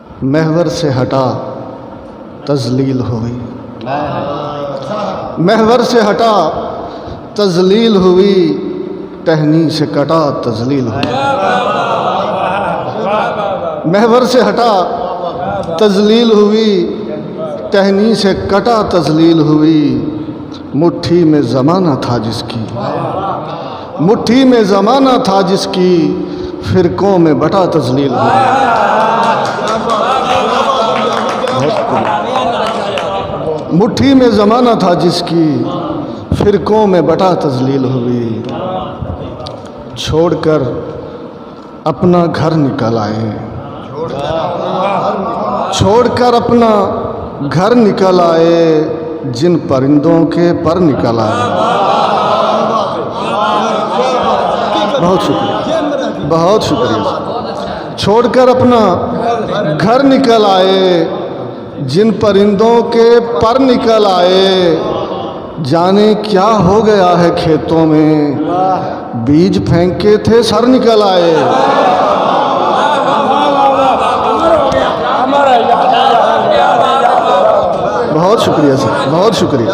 محور سے ہٹا تذلیل ہوئی، محور سے ہٹا تذلیل ہوئی، ٹہنی سے کٹا تذلیل ہوئی، محور سے ہٹا تذلیل ہوئی، ٹہنی سے کٹا تذلیل ہوئی، مٹھی میں زمانہ تھا جس کی، مٹھی میں زمانہ تھا جس کی، فرقوں میں بٹا تذلیل ہوئی۔ مٹھی میں زمانہ تھا جس کی، فرقوں میں بٹا تذلیل ہوئی، چھوڑ کر اپنا گھر نکل آئے، چھوڑ کر اپنا گھر نکل آئے، جن پرندوں کے پر نکل آئے۔ بہت شکریہ، بہت شکریہ۔ چھوڑ کر اپنا گھر نکل آئے، جن پرندوں کے پر نکل آئے، جانے کیا ہو گیا ہے کھیتوں میں، بیج پھینکے تھے سر نکل آئے۔ بہت شکریہ سر، بہت شکریہ۔